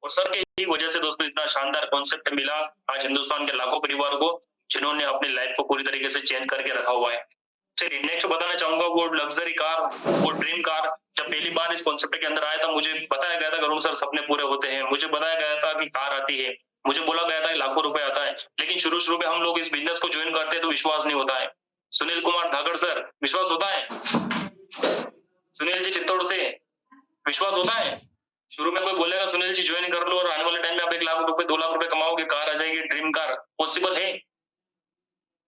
और सर की ही वजह से दोस्तों इतना शानदार कॉन्सेप्ट मिला आज हिंदुस्तान के लाखों परिवार को, जिन्होंने अपनी लाइफ को पूरी तरीके से चेंज करके रखा हुआ है। चलिए नेक्स्ट बताना चाहूँगा वो लग्ज़री कार, वो ड्रीम कार जब पहली बार इस कॉन्सेप्ट के अंदर आया था मुझे बताया गया था कि अरुण सर सपने पूरे होते हैं। मुझे बताया गया था कि कार आती है। मुझे बोला गया था कि लाखों रुपए आता है। लेकिन शुरू-शुरू में हम लोग इस बिज़नेस को जॉइन करते हैं तो विश्वास नहीं होता है। सुनील कुमार धाकड़ सर विश्वास होता है? सुनील जी चित्तौड़ से विश्वास होता है? शुरू में कोई बोलेगा सुनील जी जॉइन कर लो और आने वाले टाइम में आप 1 लाख रुपए 2 लाख रुपए कमाओगे, कार आ जाएगी, ड्रीम कार, पॉसिबल है?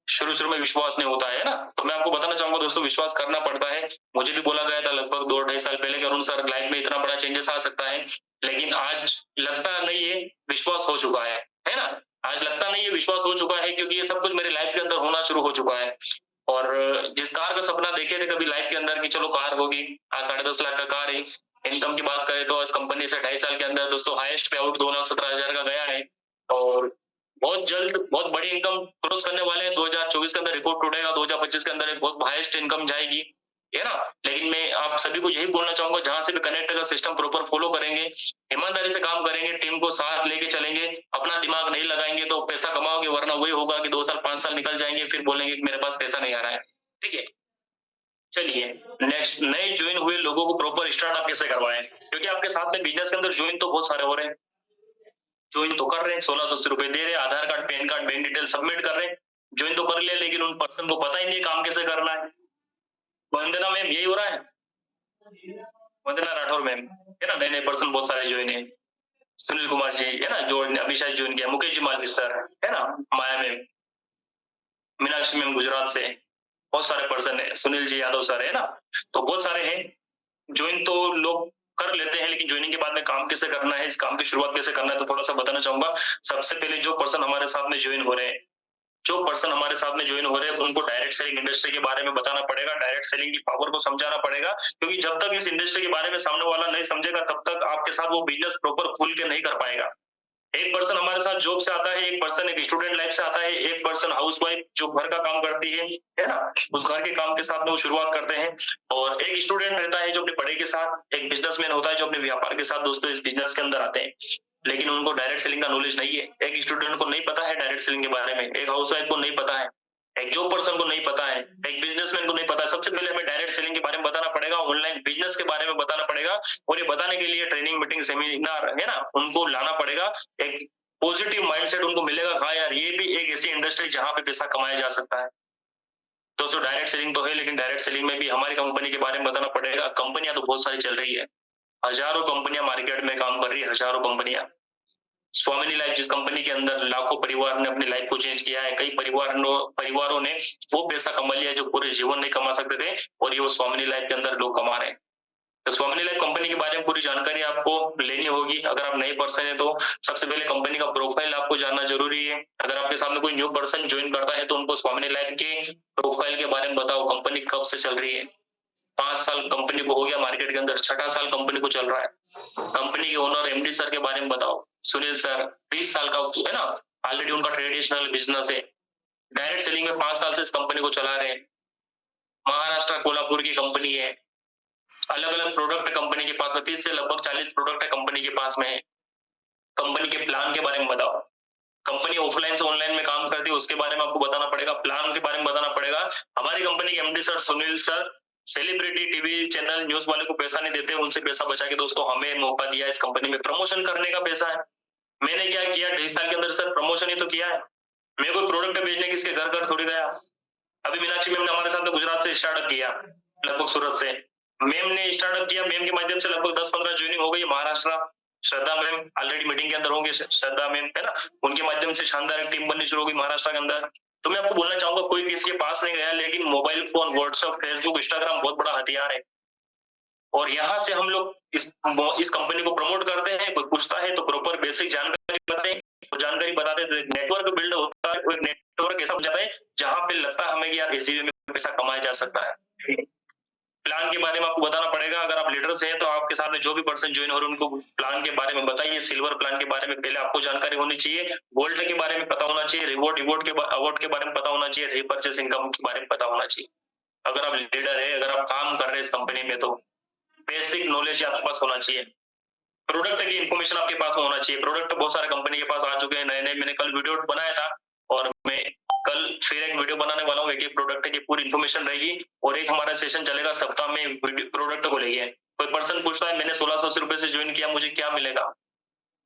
शुरू-शुरू में विश्वास नहीं होता है ना? तो मैं आपको बताना चाहूँगा दोस्तों विश्वास करना पड़ता है। मुझे भी बोला गया था लगभग 2 ढाई साल पहले कि अरुण सर लाइफ में इतना बड़ा चेंजेस आ सकता है। लेकिन आज लगता नहीं है, विश्वास हो चुका है ना? आज लगता नहीं है, विश्वास हो चुका है क्योंकि ये सब कुछ मेरी लाइफ के अंदर होना शुरू हो चुका है। और जिस कार का सपना देखे थे कभी लाइफ के अंदर कि चलो कार होगी, आज 10.5 लाख का कार है। इनकम की बात करें तो इस कंपनी से 2.5 साल के अंदर दोस्तों हाईएस्ट पे आउट 2,17,000 का गया है और बहुत जल्द बहुत बड़ी इनकम क्रॉस करने वाले हैं। 2024 के अंदर रिकॉर्ड टूटेगा, 2025 के अंदर एक बहुत हाईएस्ट इनकम जाएगी, है ना? लेकिन मैं आप सभी को यही बोलना चाहूँगा जहाँ से भी कनेक्ट का सिस्टम प्रॉपर फॉलो करेंगे, ईमानदारी से काम करेंगे, टीम को साथ लेके चलेंगे, अपना दिमाग नहीं लगाएँगे तो पैसा कमाओगे वरना वही होगा कि 2 साल 5 साल निकल जाएँगे फिर बोलेंगे कि मेरे पास पैसा नहीं आ रहा है। ठीक है? चलिए नेक्स्ट नए जॉइन हुए लोगों को प्रॉपर स्टार्टअप कैसे करवाएँ? क्योंकि आपके साथ में बिज़नेस के अंदर जॉइन तो बहुत सारे हो रहे हैं। जॉइन तो कर रहे हैं, 1600 रुपए दे रहे हैं, Aadhaar card, PAN card, bank detail submit कर रहे हैं। जॉइन तो कर लिया लेकिन उन पर्सन को पता ही नहीं है काम कैसे करना है। वंदना मैम यही हो रहा है? वंदना राठौर मैम, है ना? नए-नए पर्सन बहुत सारे जॉइन है। सुनील कुमार जी, है ना? जो अभी शायद जॉइन किया, मुकेश जी मालवी सर, है ना? माया मैम, मीनाक्षी मैम गुजरात से, बहुत सारे पर्सन है, सुनील जी यादव सर, है ना? तो बहुत सारे हैं। जॉइन तो लोग कर लेते हैं लेकिन जॉइनिंग के बाद में काम कैसे करना है, इस काम की शुरुआत कैसे करना है तो थोड़ा-सा बताना चाहूँगा। सबसे पहले जो पर्सन हमारे साथ में जॉइन हो रहे हैं जो पर्सन हमारे साथ में जॉइन हो रहे हैं उनको डायरेक्ट सेलिंग इंडस्ट्री के बारे में बताना पड़ेगा, डायरेक्ट सेलिंग की पावर को समझाना पड़ेगा क्योंकि जब तक इस इंडस्ट्री के बारे में सामने वाला नहीं समझेगा तब तक आपके साथ वो बिज़नेस प्रॉपर खुल के नहीं कर पाएगा। एक पर्सन हमारे साथ जॉब से आता है, एक पर्सन एक स्टूडेंट लाइफ से आता है, एक पर्सन हाउसवाइफ जो घर का काम करती है ना? उस घर के काम के साथ में वो शुरुआत करते हैं और एक स्टूडेंट रहता है जो अपनी पढ़ाई के साथ, एक बिज़नेसमैन होता है जो अपने व्यापार के साथ दोस्तों इस बिज़नेस के अंदर आते हैं। लेकिन उनको डायरेक्ट सेलिंग का नॉलेज नहीं है। एक स्टूडेंट को नहीं पता है डायरेक्ट सेलिंग के बारे में, एक हाउसवाइफ को नहीं पता है, एक जॉब पर्सन को नहीं पता है, एक बिज़नेसमैन को नहीं पता है। सबसे पहले हमें डायरेक्ट सेलिंग के बारे में बताना पड़ेगा, ऑनलाइन बिज़नेस के बारे में बताना पड़ेगा और ये बताने के लिए ट्रेनिंग, मीटिंग, सेमिनार है ना? उनको लाना पड़ेगा। एक पॉजिटिव माइंडसेट उनको मिलेगा, हाँ यार ये भी एक ऐसी इंडस्ट्री जहाँ पे पैसा कमाया जा सकता है। दोस्तों डायरेक्ट सेलिंग तो है लेकिन डायरेक्ट सेलिंग में भी हमारी कंपनी के बारे में बताना पड़ेगा। कंपनियाँ तो बहुत सारी चल रही है। हज़ारों कंपनियाँ मार्केट में काम कर रही है, हज़ारों कंपनियाँ। स्वामिनी लाइफ जिस कंपनी के अंदर लाखों परिवार ने अपनी लाइफ को चेंज किया है, कई परिवारों ने वो पैसा कमा लिया है जो पूरे जीवन नहीं कमा सकते थे और ये वो स्वामिनी लाइफ के अंदर लोग कमा रहे हैं। तो स्वामिनी लाइफ कंपनी के बारे में पूरी जानकारी आपको लेनी होगी। अगर आप नए पर्सन हैं तो सबसे पहले कंपनी का प्रोफाइल आपको जानना ज़रूरी है। अगर आपके सामने कोई न्यू पर्सन जॉइन करता है तो उनको स्वामिनी लाइफ के प्रोफाइल के बारे में बताओ, कंपनी कब से चल रही है। 5 साल कंपनी को हो गया मार्केट के अंदर, छठा साल कंपनी को चल रहा है। कंपनी के ओनर एमडी सर के बारे में बताओ। सुनील सर 20 साल का है ना, ऑलरेडी उनका ट्रेडिशनल बिज़नेस है। डायरेक्ट सेलिंग में 5 साल से इस कंपनी को चला रहे हैं। महाराष्ट्र कोल्हापुर की कंपनी है। अलग-अलग प्रोडक्ट कंपनी के पास में 30 से लगभग 40 प्रोडक्ट है कंपनी के पास में है। कंपनी के प्लान के बारे में बताओ। कंपनी ऑफलाइन से ऑनलाइन में काम करती है उसके बारे में आपको बताना पड़ेगा, प्लान के बारे में बताना पड़ेगा। हमारी कंपनी के MD sir Sunil sir celebrity TV channel news वाले को पैसा नहीं देते, उनसे पैसा बचा के दोस्तों हमें मौका दिया इस कंपनी में प्रमोशन करने का पैसा है। मैंने क्या किया 2.5 साल के अंदर सर प्रमोशन ही तो किया है। मैं कोई प्रोडक्ट बेचने किसके घर-घर थोड़ी गया। अभी मीनाक्षी मैम ने हमारे साथ में गुजरात से स्टार्टअप किया, लगभग सूरत से। मैम ने स्टार्टअप किया, मैम के माध्यम से लगभग 10-15 जॉइनिंग हो गई महाराष्ट्र। श्रद्धा मैम ऑलरेडी मीटिंग के अंदर होंगे श्रद्धा मैम, है ना? उनके माध्यम से शानदार एक टीम बननी शुरू हो गई महाराष्ट्र के अंदर। तो मैं आपको बोलना चाहूँगा कोई किसी के पास नहीं गया लेकिन mobile phone, WhatsApp, Facebook, Instagram बहुत बड़ा हथियार है। और यहाँ से हम लोग इस कंपनी को प्रमोट करते हैं, कोई पूछता है तो प्रॉपर बेसिक जानकारी बताते हैं, तो जानकारी बताते हैं तो एक नेटवर्क बिल्ड होता है, वो एक नेटवर्क ऐसा बन जाता है जहाँ पे लगता है हमें कि यार इज़ी वे में पैसा कमाया जा सकता है। प्लान के बारे में आपको बताना पड़ेगा, अगर आप लीडर से हैं तो आपके साथ में जो भी पर्सन जॉइन हो रहे हैं उनको प्लान के बारे में बताइए, सिल्वर प्लान के बारे में पहले आपको जानकारी होनी चाहिए, गोल्ड के बारे में पता होना चाहिए, अवार्ड के बारे में पता होना चाहिए, रीपर्चेस इनकम के बारे में पता होना चाहिए। अगर आप लीडर हैं, अगर आप काम कर रहे हैं इस कंपनी में तो बेसिक नॉलेज आपके पास होना चाहिए। प्रोडक्ट की इन्फॉर्मेशन आपके पास में होना चाहिए। प्रोडक्ट बहुत सारे कंपनी के पास आ चुके हैं नए-नए, मैंने कल वीडियो बनाया था और मैं कल फिर एक वीडियो बनाने वाला हूँ। एक-एक प्रोडक्ट की पूरी इन्फॉर्मेशन रहेगी और एक हमारा सेशन चलेगा सप्ताह में प्रोडक्ट को लेके। कोई पर्सन पूछता है मैंने 1600 रुपए से ज्वाइन किया, मुझे क्या मिलेगा?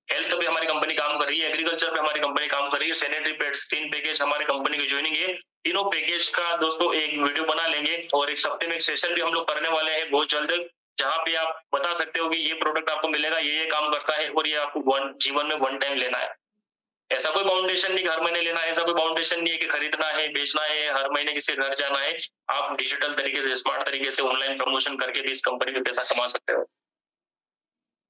हेल्थ पे हमारी कंपनी काम कर रही है, एग्रीकल्चर पे हमारी कंपनी काम कर रही है, सैनिटरी पैड्स 3 पैकेज हमारी कंपनी की ज्वाइनिंग है। तीनों पैकेज का दोस्तों एक वीडियो बना लेंगे और एक हफ्ते में एक सेशन भी हम लोग करने वाले हैं बहुत जल्द, जहां पे आप बता सकते हो कि ये प्रोडक्ट आपको मिलेगा, ये काम करता है और ये आपको जीवन में वन टाइम लेना है। ऐसा कोई बाउंडेशन नहीं हर महीने लेना है, ऐसा कोई बाउंडेशन नहीं है कि खरीदना है, बेचना है, हर महीने किसी के घर जाना है। आप डिजिटल तरीके से, स्मार्ट तरीके से ऑनलाइन प्रमोशन करके भी इस कंपनी में पैसा कमा सकते हो।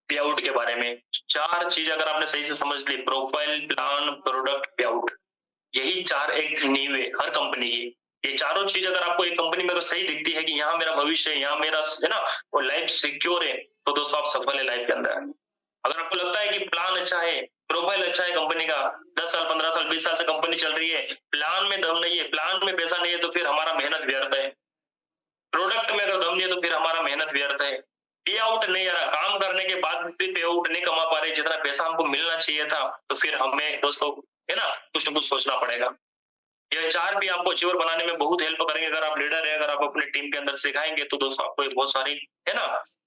पे आउट के बारे में 4 चीज अगर आपने सही से समझ ली, प्रोफाइल, प्लान, प्रोडक्ट, पे आउट, यही 4 एक नींव है हर कंपनी की। ये चारों चीज अगर आपको एक कंपनी में अगर सही दिखती है कि यहाँ मेरा भविष्य है, यहाँ मेरा है ना, और लाइफ सिक्योर है, तो दोस्तों आप सफल है लाइफ के अंदर। अगर आपको लगता है कि प्लान अच्छा है, प्रोफाइल अच्छा है कंपनी का, 10 साल, 15 साल, 20 साल से कंपनी चल रही है, प्लान में दम नहीं है, प्लान में पैसा नहीं है, तो फिर हमारा मेहनत व्यर्थ है। प्रोडक्ट में अगर दम नहीं है तो फिर हमारा मेहनत व्यर्थ है। पे आउट नहीं आ रहा, काम करने के बाद भी पे आउट नहीं कमा पा रहे जितना पैसा हमको मिलना चाहिए था, तो फिर हमें दोस्तों है ना कुछ ना कुछ सोचना पड़ेगा। यह 4 भी आपको अचीवर बनाने में बहुत हेल्प करेंगे। अगर आप लीडर है, अगर आप अपने टीम के अंदर सिखाएंगे तो दोस्तों आपको बहुत सारी है ना,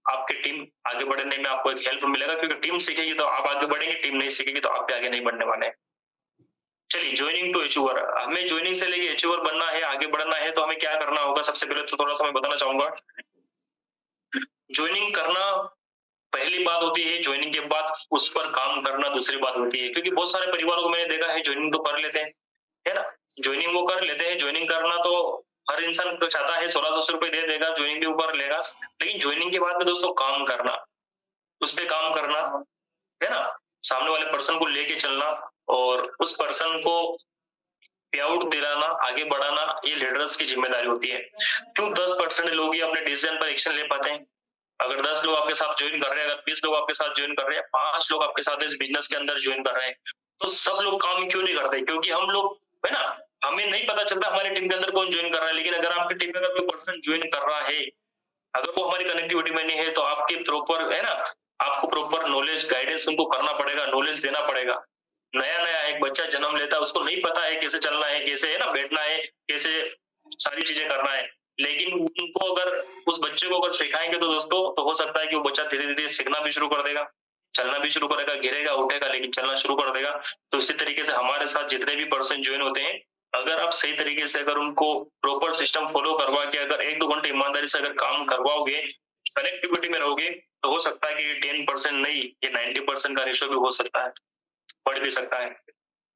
आपकी टीम आगे बढ़ने में आपको एक हेल्प मिलेगा, क्योंकि टीम सीखेगी तो आप आगे बढ़ेंगे, टीम नहीं सीखेगी तो आप भी आगे नहीं बढ़ने वाले हैं। चलिए, ज्वाइनिंग टू अचीवर, हमें ज्वाइनिंग से लेके अचीवर बनना है, आगे बढ़ना है, तो हमें क्या करना होगा? सबसे पहले तो थोड़ा सा मैं बताना चाहूंगा। ज्वाइनिंग करना पहली बात होती है, ज्वाइनिंग के बाद उस पर काम करना दूसरी बात होती है, क्योंकि बहुत सारे परिवारों को मैंने देखा है ज्वाइनिंग तो कर लेते हैं, है ना, ज्वाइनिंग वो कर लेते हैं। ज्वाइनिंग करना तो हर इंसान को चाहता है, 1600 रुपए दे देगा, ज्वाइनिंग भी वो कर लेगा, लेकिन ज्वाइनिंग के बाद में दोस्तों काम करना, उस पे काम करना, है ना, सामने वाले पर्सन को लेके चलना और उस पर्सन को पे आउट दिलाना, आगे बढ़ाना, ये लीडर्स की जिम्मेदारी होती है। क्यों 10% लोग ही अपने डिसीजन पर एक्शन ले पाते हैं? अगर 10 लोग आपके साथ ज्वाइन कर रहे हैं, अगर 20 लोग आपके साथ ज्वाइन कर रहे हैं, 5 लोग आपके साथ इस बिजनेस के अंदर ज्वाइन कर रहे हैं, तो सब लोग काम क्यों नहीं करते? क्योंकि हम लोग है ना, हमें नहीं पता चलता हमारी टीम के अंदर कौन ज्वाइन कर रहा है, लेकिन अगर आपकी टीम में अगर कोई पर्सन ज्वाइन कर रहा है, अगर वो हमारी कनेक्टिविटी में नहीं है, तो आपकी प्रॉपर है ना, आपको प्रॉपर नॉलेज गाइडेंस उनको करना पड़ेगा, नॉलेज देना पड़ेगा। नया-नया एक बच्चा जन्म लेता है, उसको नहीं पता है कैसे चलना है, कैसे है ना बैठना है, कैसे सारी चीजें करना है। लेकिन उनको अगर उस बच्चे को अगर सिखाएँगे तो दोस्तों, तो हो सकता है कि वो बच्चा धीरे-धीरे सीखना भी शुरू कर देगा, चलना भी शुरू करेगा, गिरेगा, उठेगा, लेकिन चलना शुरू कर देगा। तो इसी तरीके से हमारे साथ जितने भी पर्सन जॉइन होते हैं, अगर आप सही तरीके से अगर उनको प्रॉपर सिस्टम फॉलो करवा के अगर 1-2 घंटे ईमानदारी से अगर काम करवाओगे, कनेक्टिविटी में रहोगे, तो हो सकता है कि ये 10% नहीं, ये 90% का रेशियो भी हो सकता है, बढ़ भी सकता है।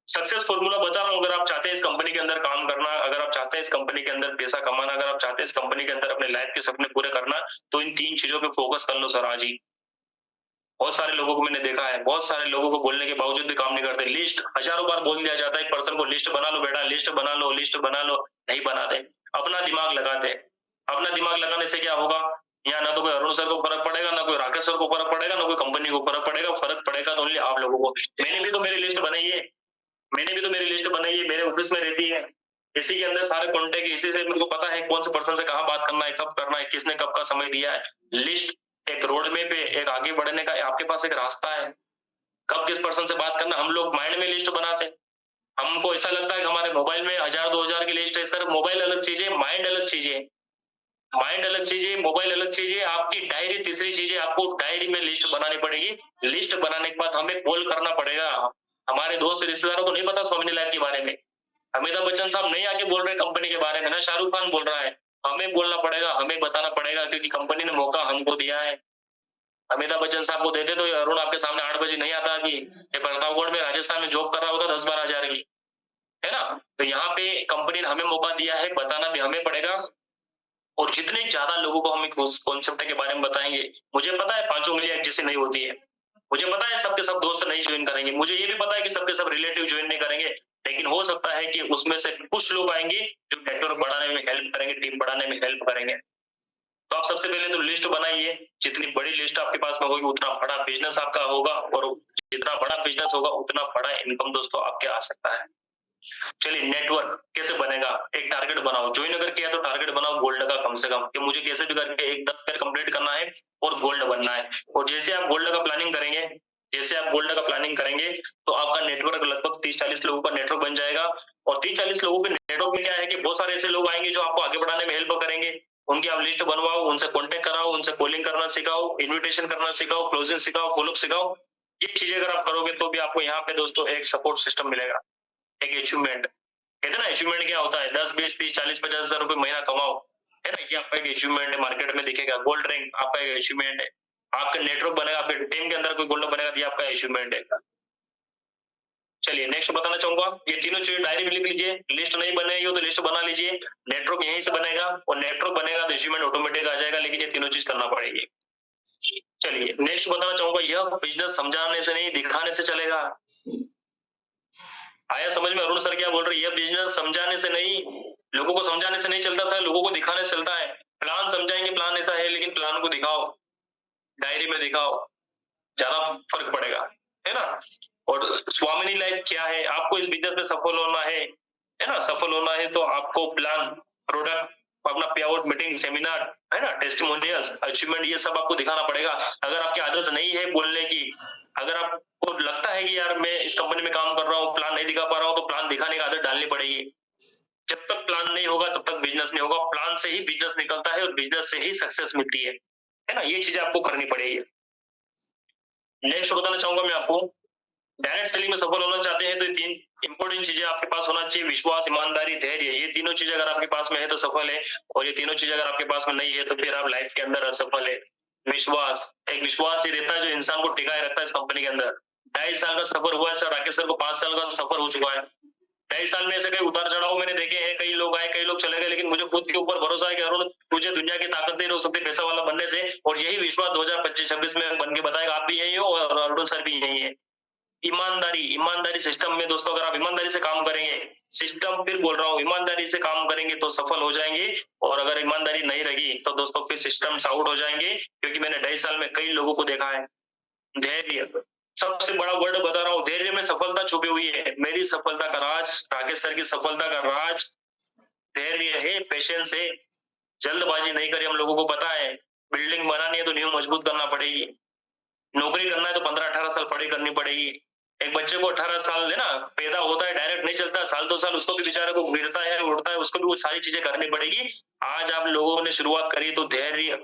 सक्सेस फॉर्मूला बता रहा हूँ, अगर आप चाहते हैं इस कंपनी के अंदर काम करना, अगर आप चाहते हैं इस कंपनी के अंदर पैसा कमाना, अगर आप चाहते हैं इस कंपनी के अंदर अपने लाइफ के सपने पूरे करना, तो इन 3 चीजों पे फोकस कर लो सर आज ही। बहुत सारे लोगों को मैंने देखा है, बहुत सारे लोगों को बोलने के बावजूद भी काम नहीं करते। लिस्ट हजारों बार बोल दिया जाता है एक पर्सन को, लिस्ट बना लो बेटा, लिस्ट बना लो, लिस्ट बना लो, नहीं बनाते। अपना दिमाग लगाते। अपना दिमाग लगाने से क्या होगा? यहाँ ना तो कोई अरुण सर को फर्क पड़ेगा, ना कोई राकेश सर को फर्क पड़ेगा, ना कोई कंपनी को फर्क पड़ेगा तो ओनली आप लोगों को। मैंने भी तो मेरी लिस्ट बनाई है, मैंने भी तो मेरी लिस्ट बनाई है, मेरे ऑफिस में रहती है। इसी के अंदर सारे कॉन्टेक्ट, इसी से मेरे को पता है कौन से पर्सन से कहाँ बात करना है, कब करना है, किसने कब का समय दिया है। लिस्ट एक रोड मैप है, एक आगे बढ़ने का आपके पास एक रास्ता है, कब किस पर्सन से बात करना। हम लोग माइंड में लिस्ट बनाते हैं, हमको ऐसा लगता है कि हमारे मोबाइल में 1000-2000 की लिस्ट है। सर मोबाइल अलग चीज है, माइंड अलग चीज है, माइंड अलग चीज है, मोबाइल अलग चीज है। आपकी डायरी तीसरी चीज है, आपको डायरी में लिस्ट बनानी पड़ेगी। लिस्ट बनाने के बाद हमें कॉल करना पड़ेगा। हमारे दोस्त रिश्तेदारों को नहीं पता स्वामी लाइफ के बारे में, अमिताभ बच्चन साहब नहीं आके बोल रहे कंपनी के बारे में, ना शाहरुख खान बोल रहा है, हमें बोलना पड़ेगा, हमें बताना पड़ेगा, क्योंकि कंपनी ने मौका हमको दिया है। अमिताभ बच्चन साहब को देते तो अरुण आपके सामने 8 बजे नहीं आता, अभी ये प्रतापगढ़ में राजस्थान में जॉब कर रहा होता 10-12 हजार की, है ना। तो यहाँ पे कंपनी ने हमें मौका दिया है, बताना भी हमें पड़ेगा। और जितने ज्यादा लोगों को हम इस कॉन्सेप्ट के बारे में बताएंगे, मुझे पता है 5 उंगलियां एक जैसी नहीं होती है, मुझे पता है सबके सब दोस्त नहीं ज्वाइन करेंगे, मुझे ये भी पता है कि सबके सब रिलेटिव ज्वाइन नहीं करेंगे, लेकिन हो सकता है कि उसमें से कुछ लोग आएंगे जो नेटवर्क बढ़ाने में हेल्प करेंगे, टीम बढ़ाने में हेल्प करेंगे। तो आप सबसे पहले तो लिस्ट बनाइए, जितनी बड़ी लिस्ट आपके पास में होगी उतना बड़ा बिजनेस आपका होगा, और जितना बड़ा बिजनेस होगा उतना बड़ा इनकम दोस्तों आपके आ सकता है। चलिए नेटवर्क कैसे बनेगा, एक टारगेट बनाओ, ज्वाइन अगर किया तो टारगेट बनाओ गोल्ड का कम से कम कि मुझे कैसे भी करके एक 10 पेयर कंप्लीट करना है और गोल्ड बनना है। और जैसे आप गोल्ड का प्लानिंग करेंगे, जैसे आप गोल्ड का प्लानिंग करेंगे तो आपका नेटवर्क लगभग 30-40 लोगों का नेटवर्क बन जाएगा। और 30-40 लोगों के नेटवर्क में क्या है कि बहुत सारे ऐसे लोग आएंगे जो आपको आगे बढ़ाने में हेल्प करेंगे। उनकी आप लिस्ट बनवाओ, उनसे कांटेक्ट कराओ, उनसे कॉलिंग करना सिखाओ, इनविटेशन करना सिखाओ, क्लोजिंग सिखाओ, फॉलोअप सिखाओ। ये चीजें अगर आप करोगे तो भी आपको यहाँ पे दोस्तों एक सपोर्ट सिस्टम मिलेगा, एक अचीवमेंट। कहते हैं ना अचीवमेंट क्या होता है, 10, 20, 30, 40, 50,000 रुपए महीना कमाओ, है ना, ये आपका एक अचीवमेंट है। मार्केट में दिखेगा गोल्ड रैंक आपका एक अचीवमेंट है। आपका नेटवर्क बनेगा, आपके टीम के अंदर कोई गोल्ड बनेगा, ये आपका अचीवमेंट है। चलिए नेक्स्ट बताना चाहूंगा, ये तीनों चीजें डायरी में लिख लीजिए, लिस्ट नहीं बनेगी हो तो लिस्ट बना लीजिए। नेटवर्क यहीं से बनेगा और नेटवर्क बनेगा तो अचीवमेंट ऑटोमेटिक आ जाएगा, लेकिन ये तीनों चीज करना पड़ेगी। चलिए नेक्स्ट बताना चाहूंगा, यह बिजनेस समझाने से नहीं दिखाने से चलेगा। आया समझ में अरुण सर क्या बोल रहे हैं, यह बिजनेस समझाने से नहीं, लोगों को समझाने से नहीं चलता सर, लोगों को दिखाने से चलता है। प्लान समझाएंगे प्लान ऐसा है, लेकिन प्लान को दिखाओ, डायरी में दिखाओ, ज्यादा फर्क पड़ेगा, है ना। और स्वामिनी लाइफ क्या है, आपको इस बिजनेस में सफल होना है ना, सफल होना है तो आपको प्लान, प्रोडक्ट, अपना पे आउट मीटिंग, सेमिनार, है ना, टेस्टिमोनियल्स, अचीवमेंट, ये सब आपको दिखाना पड़ेगा। अगर आपकी आदत नहीं है बोलने की, अगर आपको लगता है कि यार मैं इस कंपनी में काम कर रहा हूँ, प्लान नहीं दिखा पा रहा हूँ, तो प्लान दिखाने की आदत डालनी पड़ेगी। जब तक प्लान नहीं होगा तब तक बिजनेस नहीं होगा, प्लान से ही बिजनेस निकलता है और बिजनेस से ही सक्सेस मिलती है ना, ये चीजें आपको करनी पड़ेगी। नेक्स्ट बताना चाहूंगा मैं आपको, डायरेक्ट सेलिंग में सफल होना चाहते हैं तो ये 3 इंपॉर्टेंट चीजें आपके पास होना चाहिए, विश्वास, ईमानदारी, धैर्य। ये तीनों चीजें अगर आपके पास में है तो सफल है, और ये तीनों चीजें अगर आपके पास में नहीं है तो फिर आप लाइफ के अंदर असफल है। विश्वास, एक विश्वास ही रहता है जो इंसान को टिकाए रखता है इस कंपनी के अंदर। 2.5 साल का सफर हुआ है सर, राकेश सर को 5 साल का सफर हो चुका है। 2.5 साल में ऐसे कई उतार चढ़ाव मैंने देखे हैं, कई लोग आए, कई लोग चले गए, लेकिन मुझे खुद के ऊपर भरोसा है कि अरुण तुझे दुनिया की ताकत नहीं रोक सकती पैसा वाला बनने से, और यही विश्वास 2025-26 में बन के बताएगा, आप भी यही हो और अरुण सर भी यही है। ईमानदारी, ईमानदारी सिस्टम में दोस्तों अगर आप ईमानदारी से काम करेंगे, सिस्टम फिर बोल रहा हूँ, ईमानदारी से काम करेंगे तो सफल हो जाएंगे, और अगर ईमानदारी नहीं रही तो दोस्तों फिर सिस्टम से आउट हो जाएंगे, क्योंकि मैंने 2.5 साल में कई लोगों को देखा है। धैर्य, सबसे बड़ा वर्ड बता रहा हूँ, धैर्य में सफलता छुपी हुई है। मेरी सफलता का राज, राकेश सर की सफलता का राज धैर्य है, पेशेंस है। जल्दबाजी नहीं करी, हम लोगों को पता है बिल्डिंग बनानी है तो नींव मजबूत करना पड़ेगी, नौकरी करना है तो 15-18 साल पढ़ाई करनी पड़ेगी। एक बच्चे को 18 साल है ना पैदा होता है, डायरेक्ट नहीं चलता, साल 2 साल उसको भी बेचारे को गिरता है, उड़ता है, उसको भी वो सारी चीजें करनी पड़ेगी। आज आप लोगों ने शुरुआत करी तो धैर्य,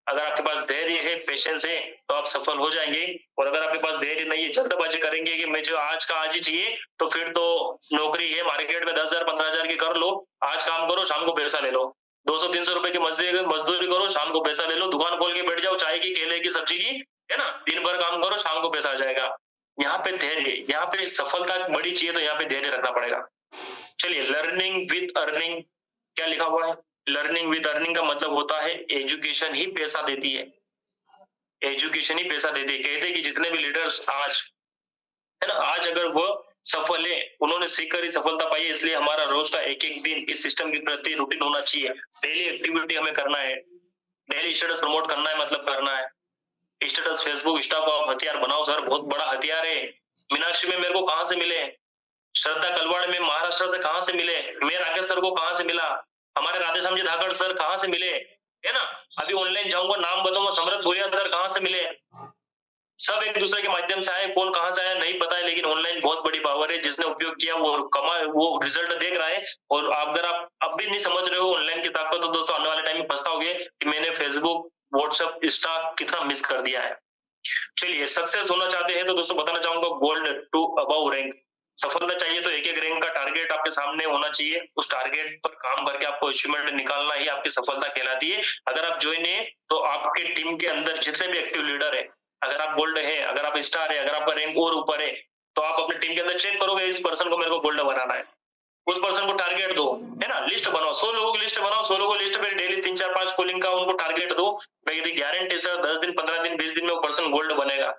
अगर आपके पास धैर्य है, पेशेंस है, तो आप सफल हो जाएंगे। और अगर आपके पास धैर्य नहीं है, जल्दबाजी करेंगे कि मैं जो आज का आज ही चाहिए, तो फिर तो नौकरी है मार्केट में 10,000 15,000 की कर लो, आज काम करो शाम को पैसा ले लो, 200-300 रुपए की मजदूरी करो, शाम को पैसा ले लो, दुकान खोल के बैठ जाओ चाय की, केले की, सब्जी की, है ना, दिन भर काम करो, शाम को पैसा आ जाएगा। यहाँ पे धैर्य, यहाँ पे सफलता बड़ी चाहिए तो यहाँ पे धैर्य रखना पड़ेगा। चलिए लर्निंग विद अर्निंग क्या लिखा हुआ है, लर्निंग विद अर्निंग का मतलब होता है एजुकेशन ही पैसा देती है, एजुकेशन ही पैसा देती है। कहते हैं कि जितने भी लीडर्स आज, है ना, आज अगर वो सफल है, उन्होंने सीखकर ही सफलता पाई है, इसलिए हमारा रोज का एक एक दिन इस सिस्टम के प्रति रूटीन होना चाहिए। डेली एक्टिविटी हमें करना है, डेली स्टेटस प्रमोट करना है, मतलब करना है। स्टेटस फेसबुक इंस्टा को आप हथियार बनाओ सर, बहुत बड़ा हथियार है। मीनाक्षी में मेरे को कहां से मिले, श्रद्धा कलवाड़ में महाराष्ट्र से कहां से मिले, मैं राकेश सर को कहां से मिला, हमारे राधेश्याम जी धाकड़ सर कहां से मिले, है ना। अभी ऑनलाइन जाऊंगा, नाम बताऊंगा, समरथ भूरिया सर कहां से मिले, सब एक दूसरे के माध्यम से आए, कौन कहां से आया नहीं पता है, लेकिन ऑनलाइन बहुत बड़ी पावर है, जिसने उपयोग किया वो कमा, वो रिजल्ट देख रहा है। और अगर आप अब भी नहीं समझ रहे हो ऑनलाइन की ताकत, तो दोस्तों आने वाले टाइम में पछताओगे कि मैंने फेसबुक, व्हाट्सएप, इंस्टा कितना मिस कर दिया है। चलिए सक्सेस होना चाहते हैं तो दोस्तों बताना चाहूंगा, गोल्ड टू अबव रैंक, सफलता चाहिए तो एक एक रैंक का टारगेट आपके सामने होना चाहिए, उस टारगेट पर काम करके आपको अचीवमेंट निकालना ही आपकी सफलता कहलाती है। अगर आप ज्वाइन है तो आपके टीम के अंदर जितने भी एक्टिव लीडर है, अगर आप गोल्ड है, अगर आप स्टार है, अगर आपका रैंक और ऊपर है, तो आप अपने टीम के अंदर चेक करोगे इस पर्सन को मेरे को गोल्ड बनाना है, उस पर्सन को टारगेट दो, है ना, लिस्ट बनाओ, 100 लोगों की लिस्ट बनाओ, 100 लोगों की लिस्ट पे डेली 3-4-5 कॉलिंग का उनको टारगेट दो। मेरी गारंटी सर 10 दिन, 15 दिन, 20 दिन में वो पर्सन गोल्ड बनेगा,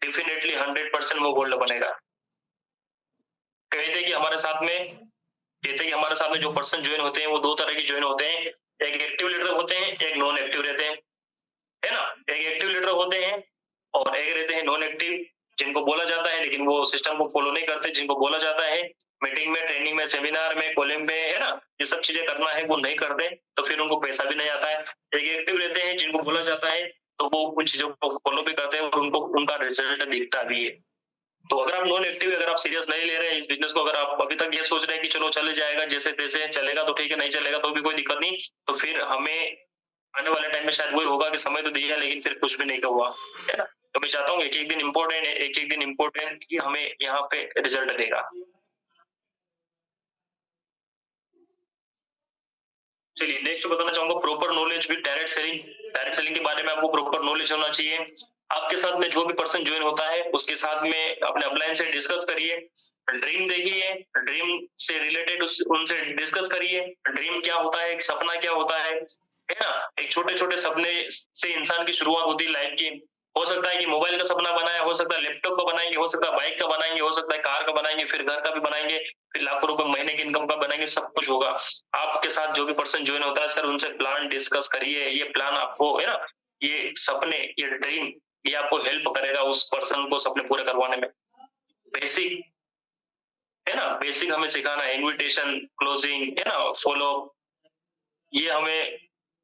डेफिनेटली 100% वो गोल्ड बनेगा। कहते हैं कि हमारे साथ में, कहते हैं कि हमारे साथ में जो पर्सन ज्वाइन होते हैं वो 2 तरह के ज्वाइन होते हैं, एक एक्टिव लीडर होते हैं, एक नॉन एक्टिव रहते हैं, है ना। एक एक्टिव लीडर होते हैं और एक रहते हैं नॉन एक्टिव, जिनको बोला जाता है लेकिन वो सिस्टम को फॉलो नहीं करते, जिनको बोला जाता है मीटिंग में, ट्रेनिंग में, सेमिनार में, कॉलिंग में, है ना, ये सब चीजें करना है वो नहीं करते तो फिर उनको पैसा भी नहीं आता है। एक एक्टिव रहते हैं जिनको बोला जाता है तो वो उन चीजों को फॉलो भी करते हैं और उनको उनका रिजल्ट दिखता भी है। तो अगर आप नॉन एक्टिव, अगर आप सीरियस नहीं ले रहे हैं इस बिजनेस को, अगर आप अभी तक ये सोच रहे हैं कि चलो चले जाएगा जैसे तैसे, चलेगा तो ठीक है, नहीं चलेगा तो भी कोई दिक्कत नहीं, तो फिर हमें आने वाले टाइम में शायद वही होगा कि समय तो दिया लेकिन फिर कुछ भी नहीं हुआ, है ना? तो मैं चाहता हूँ एक-एक दिन इम्पोर्टेंट है, एक-एक दिन इम्पोर्टेंट ही हमें यहाँ पे रिजल्ट देगा। चलिए नेक्स्ट बताना चाहूँगा proper knowledge with direct selling. Direct selling के बारे में आपको प्रॉपर नॉलेज होना चाहिए। आपके साथ में जो भी पर्सन जॉइन होता है उसके साथ में अपने अपलाइन से डिस्कस करिए, ड्रीम देखिए, ड्रीम से रिलेटेड उनसे डिस्कस करिए, ड्रीम क्या होता है, एक सपना क्या होता है ना? एक छोटे-छोटे सपने से इंसान की शुरुआत होती है लाइफ की। हो सकता है कि मोबाइल का सपना बनाया, हो सकता है लैपटॉप का बनाएँगे, हो सकता है बाइक का बनाएँगे, हो सकता है कार का बनाएँगे, फिर घर का भी बनाएँगे, फिर लाखों रुपए महीने की इनकम का बनाएँगे, सब कुछ होगा। आपके साथ जो भी पर्सन जॉइन होता है सर उनसे प्लान डिस्कस करिए, ये प्लान आपको, है ना, ये सपने, ये ड्रीम, ये आपको हेल्प करेगा उस पर्सन को सपने पूरे करवाने में। बेसिक, है ना, बेसिक हमें सिखाना है, इन्विटेशन, क्लोजिंग, है ना, फॉलो, ये हमें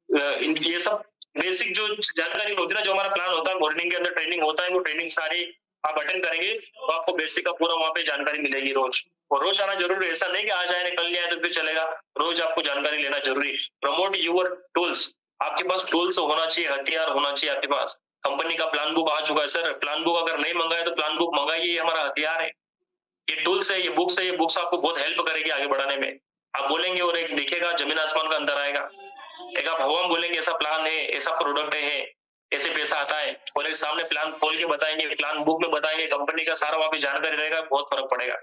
ये सब बेसिक जो जानकारी होती है ना, जो हमारा प्लान होता है, मॉर्निंग के अंदर ट्रेनिंग होता है, वो ट्रेनिंग सारी आप अटेंड करेंगे तो आपको बेसिक का पूरा वहाँ पे जानकारी मिलेगी रोज। और रोज आना जरूरी है, ऐसा नहीं कि आज आए ने कल नहीं आए तो फिर चलेगा। रोज आपको जानकारी लेना जरूरी। प्रमोट यूर टूल्स, आपके पास टूल्स होना चाहिए, हथियार होना चाहिए आपके पास। कंपनी का प्लान बुक आ चुका है सर, प्लान बुक अगर नहीं मंगाए तो प्लान बुक मंगाइए, ये हमारा हथियार है। ये टूल्स है, ये बुक्स है, ये बुक्स आपको बहुत हेल्प करेगी आगे बढ़ाने में। आप बोलेंगे और एक दिखेगा, जमीन आसमान का अंतर आएगा। एक आप हवा में बोलेंगे ऐसा प्लान है, ऐसा प्रोडक्ट है, ऐसे पैसा आता है, और एक सामने प्लान खोल के बताएंगे, प्लान बुक में बताएंगे, कंपनी का सारा वहां पे जानकारी रहेगा, बहुत फर्क पड़ेगा।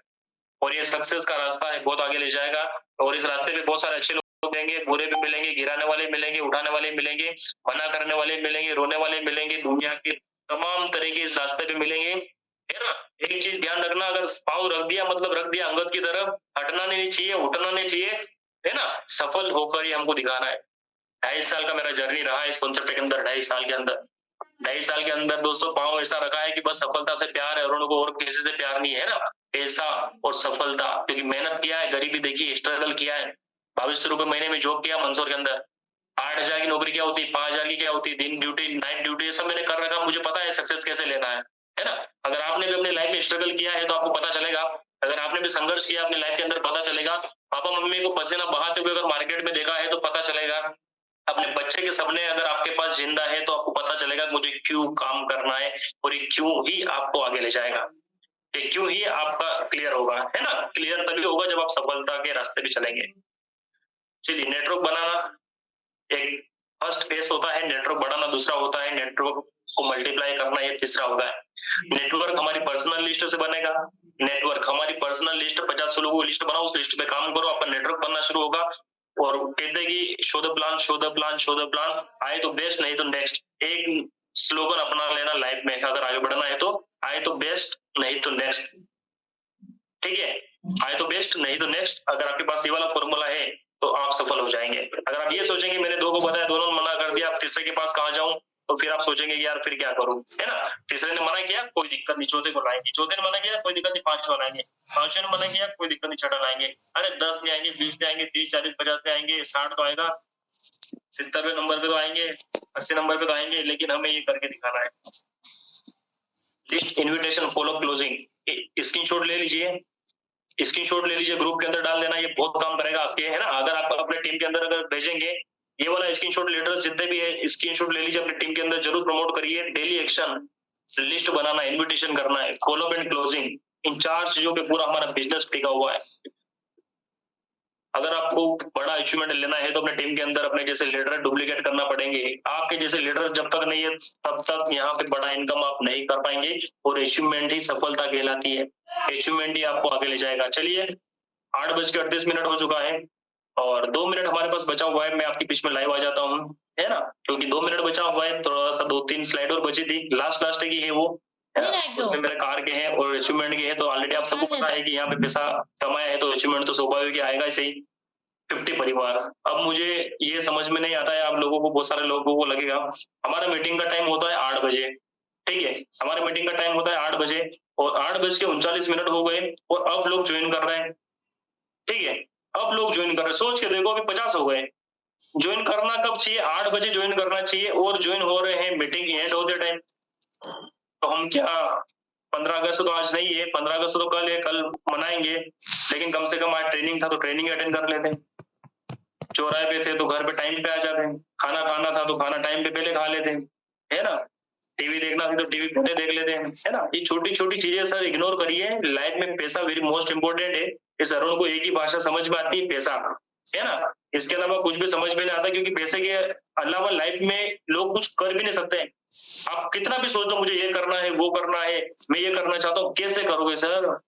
और ये सक्सेस का रास्ता है, बहुत आगे ले जाएगा। और इस रास्ते पे बहुत सारे अच्छे लोग मिलेंगे, बुरे भी मिलेंगे, गिराने वाले मिलेंगे, उठाने वाले मिलेंगे, मना करने वाले मिलेंगे, रोने वाले मिलेंगे, दुनिया के तमाम तरह के इस रास्ते पे मिलेंगे, है ना? एक चीज ध्यान रखना, अगर पाँव रख दिया मतलब रख दिया अंगद की तरफ, हटना नहीं चाहिए, उठना नहीं चाहिए, है ना? सफल होकर ही हमको दिखाना है। 2.5 साल का मेरा जर्नी रहा है इस कॉन्सेप्ट के अंदर, 2.5 साल के अंदर, 2.5 साल के अंदर दोस्तों पाँव ऐसा रखा है कि बस सफलता से प्यार है और उनको और किसी से प्यार नहीं है ना, पैसा और सफलता, क्योंकि मेहनत किया है, गरीबी देखी, स्ट्रगल किया है, 2200 रुपए महीने में जॉब किया मंदसौर के अंदर, 8,000 की नौकरी क्या होती है, 5,000 की क्या होती है, दिन ड्यूटी, नाइट ड्यूटी, ये सब मैंने कर रखा, मुझे पता है सक्सेस कैसे लेना है ना? अगर आपने भी अपनी लाइफ में स्ट्रगल किया है तो आपको पता चलेगा, अगर आपने भी संघर्ष किया अपनी लाइफ के अंदर पता चलेगा, पापा मम्मी को पसीना बहाते हुए अगर मार्केट में देखा है तो पता चलेगा, अपने बच्चे के सपने अगर आपके पास जिंदा है तो आपको पता चलेगा मुझे क्यों काम करना है, और ये क्यों ही आपको आगे ले जाएगा, ये क्यों ही आपका क्लियर होगा, है ना? क्लियर तभी होगा जब आप सफलता के रास्ते पे चलेंगे। चलिए नेटवर्क बनाना एक फर्स्ट फेस होता है, नेटवर्क बढ़ाना दूसरा होता है, नेटवर्क को मल्टीप्लाई करना ये तीसरा होता है। नेटवर्क हमारी पर्सनल लिस्ट से बनेगा, नेटवर्क हमारी पर्सनल लिस्ट, 50 लोगों की लिस्ट बनाओ, उस लिस्ट पे काम करो, आपका नेटवर्क बनना शुरू होगा। और कहते हैं कि show the plan, show the plan, show the plan, आए तो बेस्ट नहीं तो नेक्स्ट, एक स्लोगन अपना लेना लाइफ में, अगर आगे बढ़ना है तो आए तो बेस्ट नहीं तो नेक्स्ट, ठीक है? आए तो बेस्ट नहीं तो नेक्स्ट, अगर आपके पास ये वाला फॉर्मूला है तो आप सफल हो जाएंगे। अगर आप ये सोचेंगे मैंने 2 को बताया, दोनों ने मना कर दिया, अब तीसरे के पास कहाँ जाऊं, तो फिर आप सोचेंगे कि यार फिर क्या करूं, है ना? तीसरे ने मना किया कोई दिक्कत नहीं, चौथे को लाएंगे, चौथे ने मना किया कोई दिक्कत नहीं, पांचवा लाएंगे, पांचवे ने मना किया कोई दिक्कत नहीं, छठा लाएंगे। अरे 10 नहीं आएंगे, 20 नहीं आएंगे, 30, 40, 50 पे आएंगे, 60 तो आएगा, 70वें नंबर पे तो आएंगे, 80 नंबर पे तो आएंगे, लेकिन हमें ये करके दिखाना है। List, invitation, follow, closing, screenshot ले लीजिए, स्क्रीनशॉट ले लीजिए, ग्रुप के अंदर डाल देना, ये बहुत काम करेगा आपके, है ना? अगर आप अपने टीम के अंदर अगर भेजेंगे ये वाला स्क्रीनशॉट, लेटर्स जितने भी है स्क्रीनशॉट ले लीजिए, अपनी टीम के अंदर जरूर प्रमोट करिए। डेली एक्शन, लिस्ट बनाना, इन्विटेशन करना है, फॉलो एंड क्लोजिंग, इन 4 चीजों पे पूरा हमारा बिजनेस टिका हुआ है। अगर आपको बड़ा अचीवमेंट लेना है तो अपने टीम के अंदर अपने जैसे लीडर डुप्लीकेट करना पड़ेंगे, आपके जैसे लीडर जब तक नहीं है तब तक यहाँ पे बड़ा इनकम आप नहीं कर पाएंगे, और अचीवमेंट ही सफलता कहलाती है, अचीवमेंट ही आपको आगे ले जाएगा। चलिए 8:38 हो चुका है और 2 मिनट हमारे पास बचा हुआ है, मैं आपके बीच में लाइव आ जाता हूँ, है ना? क्योंकि 2 मिनट बचा हुआ है, थोड़ा सा 2-3 स्लाइड और बची थी, लास्ट की है वो, है ना? उसमें मेरे कार के हैं और अचीवमेंट के हैं, तो ऑलरेडी आप सबको पता है कि यहाँ पे पैसा कमाया है तो अचीवमेंट तो स्वाभाविक ही आएगा ही सही। 50 परिवार, अब मुझे ये समझ में नहीं आता है, आप लोगों को, बहुत सारे लोगों को लगेगा हमारा मीटिंग का टाइम होता है 8 बजे, ठीक है? हमारे मीटिंग का टाइम होता है 8 बजे और 8:39 हो गए और अब लोग ज्वाइन कर रहे हैं, ठीक है, अब लोग ज्वाइन कर रहे हैं, सोच के देखो अभी 50 हो गए। ज्वाइन करना कब चाहिए? 8 बजे ज्वाइन करना चाहिए और ज्वाइन हो रहे हैं मीटिंग एंड होते टाइम। तो हम क्या 15 अगस्त तो आज नहीं है, 15 अगस्त तो कल है, कल मनाएंगे, लेकिन कम से कम आज ट्रेनिंग था तो ट्रेनिंग अटेंड कर लेते। चौराहे पे थे तो घर पे टाइम पे आ जाते, खाना खाना था तो खाना टाइम पे पहले खा लेते, है ना? टीवी देखना थी तो टीवी पहले देख लेते हैं, है ना? ये छोटी-छोटी चीजें सर इग्नोर करिए, लाइफ में पैसा वेरी मोस्ट इम्पोर्टेंट है। इस अरुण को एक ही भाषा समझ में आती है, पैसा, है ना? इसके अलावा कुछ भी समझ में नहीं आता, क्योंकि पैसे के अलावा लाइफ में लोग कुछ कर भी नहीं सकते। आप कितना भी सोच लो मुझे ये करना है, वो करना है, मैं ये करना चाहता हूँ, कैसे करोगे सर?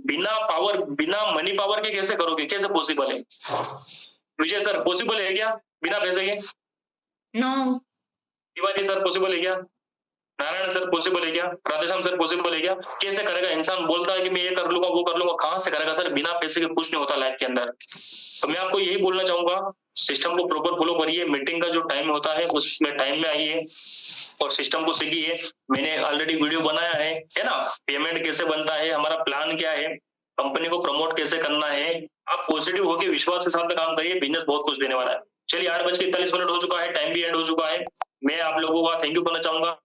बिना पावर, बिना मनी पावर के कैसे करोगे? कैसे पॉसिबल है? विजय सर पॉसिबल है क्या बिना पैसे के? नो। तिवारी सर पॉसिबल है क्या? नारायण सर पॉसिबल है क्या? राधेश्याम सर पॉसिबल है क्या? कैसे करेगा? इंसान बोलता है कि मैं ये कर लूंगा, वो कर लूंगा, कहां से करेगा सर? बिना पैसे के कुछ नहीं होता लाइफ के अंदर। तो मैं आपको यही बोलना चाहूंगा, सिस्टम को प्रॉपर फॉलो करिए, मीटिंग का जो टाइम होता है उसमें टाइम में आइए और सिस्टम को सीखिए। मैंने ऑलरेडी वीडियो बनाया है ना? पेमेंट कैसे बनता है, हमारा प्लान क्या है, कंपनी को प्रमोट कैसे करना है। आप पॉजिटिव होकर विश्वास के साथ काम करिए, बिजनेस बहुत कुछ देने वाला है। चलिए 8:41 हो चुका है, टाइम भी एंड हो चुका है। मैं आप लोगों का थैंक यू करना चाहूंगा।